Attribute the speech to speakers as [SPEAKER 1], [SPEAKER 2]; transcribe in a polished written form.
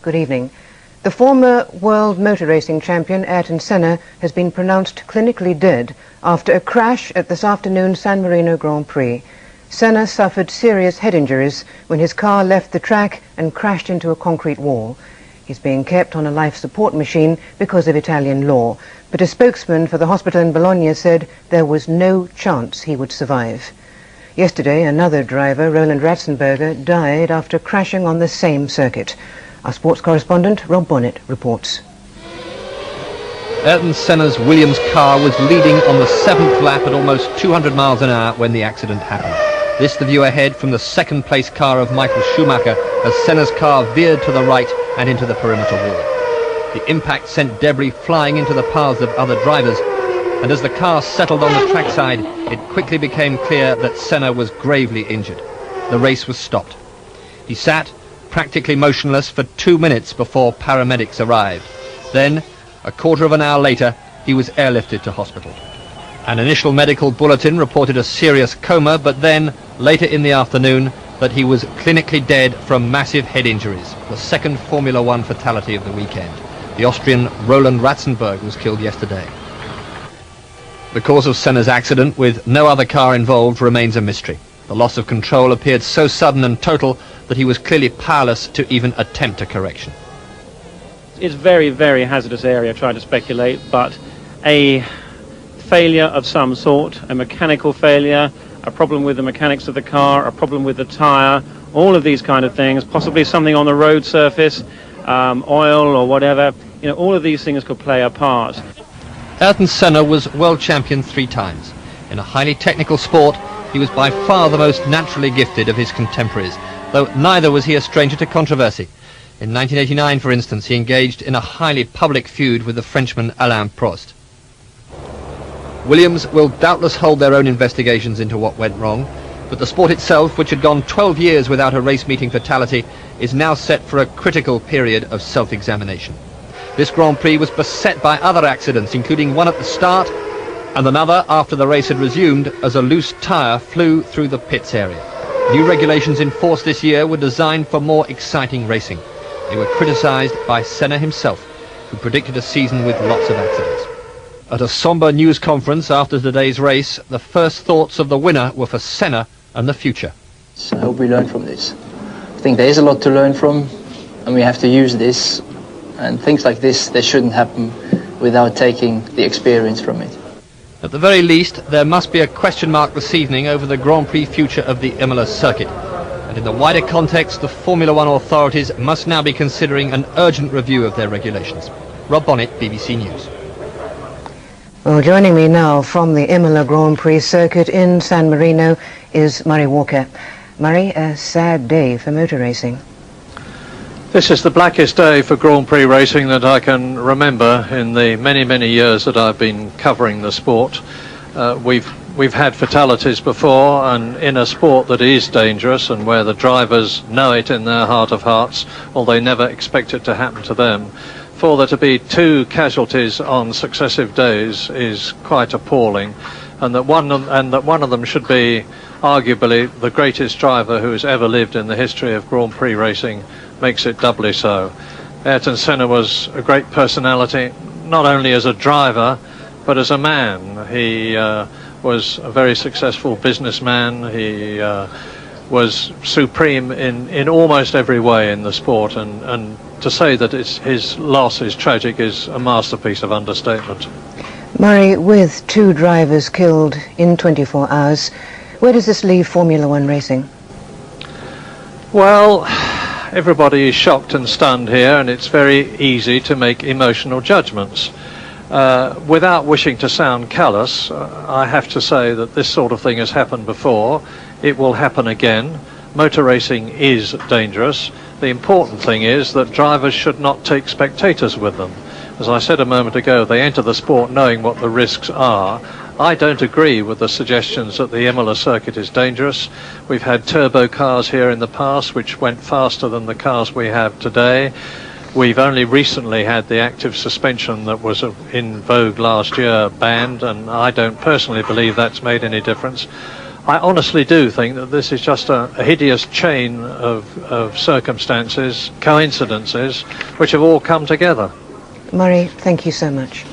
[SPEAKER 1] Good evening. The former world motor racing champion Ayrton Senna has been pronounced clinically dead after a crash at this afternoon's San Marino Grand Prix. Senna suffered serious head injuries when his car left the track and crashed into a concrete wall. He's being kept on a life support machine because of Italian law, but a spokesman for the hospital in Bologna said there was no chance he would survive. Yesterday, another driver, Roland Ratzenberger, died after crashing on the same circuit. Our sports correspondent, Rob Bonnet, reports.
[SPEAKER 2] Ayrton Senna's Williams car was leading on the 7th lap at almost 200 miles an hour when the accident happened. This the view ahead from the second-place car of Michael Schumacher as Senna's car veered to the right and into the perimeter wall. The impact sent debris flying into the paths of other drivers, and as the car settled on the trackside, it quickly became clear that Senna was gravely injured. The race was stopped. He sat practically motionless for 2 minutes before paramedics arrived. Then, a quarter of an hour later, he was airlifted to hospital. An initial medical bulletin reported a serious coma, but then, later in the afternoon, that he was clinically dead from massive head injuries, the second Formula One fatality of the weekend. The Austrian Roland Ratzenberger was killed yesterday. The cause of Senna's accident, with no other car involved, remains a mystery. The loss of control appeared so sudden and total that he was clearly powerless to even attempt a correction.
[SPEAKER 3] It's very, very hazardous area trying to speculate, but a failure of some sort, a mechanical failure, a problem with the mechanics of the car, a problem with the tyre, all of these kind of things, possibly something on the road surface, oil or whatever, all of these things could play a part.
[SPEAKER 2] Ayrton Senna was world champion 3 times. In a highly technical sport, he was by far the most naturally gifted of his contemporaries, though neither was he a stranger to controversy. In 1989, for instance, he engaged in a highly public feud with the Frenchman Alain Prost. Williams will doubtless hold their own investigations into what went wrong, but the sport itself, which had gone 12 years without a race-meeting fatality, is now set for a critical period of self-examination. This Grand Prix was beset by other accidents, including one at the start and another after the race had resumed as a loose tyre flew through the pits area. New regulations in force this year were designed for more exciting racing. They were criticised by Senna himself, who predicted a season with lots of accidents. At a sombre news conference after today's race, the first thoughts of the winner were for Senna and the future.
[SPEAKER 4] I hope we learn from this. I think there is a lot to learn from, and we have to use this. And things like this, they shouldn't happen without taking the experience from it.
[SPEAKER 2] At the very least, there must be a question mark this evening over the Grand Prix future of the Imola circuit. And in the wider context, the Formula One authorities must now be considering an urgent review of their regulations. Rob Bonnet, BBC News.
[SPEAKER 1] Well, joining me now from the Imola Grand Prix circuit in San Marino is Murray Walker. Murray, a sad day for motor racing.
[SPEAKER 5] This is the blackest day for Grand Prix racing that I can remember in the many, many years that I've been covering the sport. We've had fatalities before, and in a sport that is dangerous and where the drivers know it in their heart of hearts, although they never expect it to happen to them, for there to be 2 casualties on successive days is quite appalling, and that one of them should be arguably the greatest driver who has ever lived in the history of Grand Prix racing makes it doubly so. Ayrton Senna was a great personality, not only as a driver, but as a man. He was a very successful businessman. He was supreme in almost every way in the sport, and to say that his loss is tragic is a masterpiece of understatement.
[SPEAKER 1] Murray, with 2 drivers killed in 24 hours, where does this leave Formula One racing?
[SPEAKER 5] Well, everybody is shocked and stunned here, and it's very easy to make emotional judgments. Without wishing to sound callous, I have to say that this sort of thing has happened before. It will happen again. Motor racing is dangerous. The important thing is that drivers should not take spectators with them. As I said a moment ago, they enter the sport knowing what the risks are. I don't agree with the suggestions that the Imola circuit is dangerous. We've had turbo cars here in the past which went faster than the cars we have today. We've only recently had the active suspension that was in vogue last year banned, and I don't personally believe that's made any difference. I honestly do think that this is just a hideous chain of circumstances, coincidences, which have all come together.
[SPEAKER 1] Murray, thank you so much.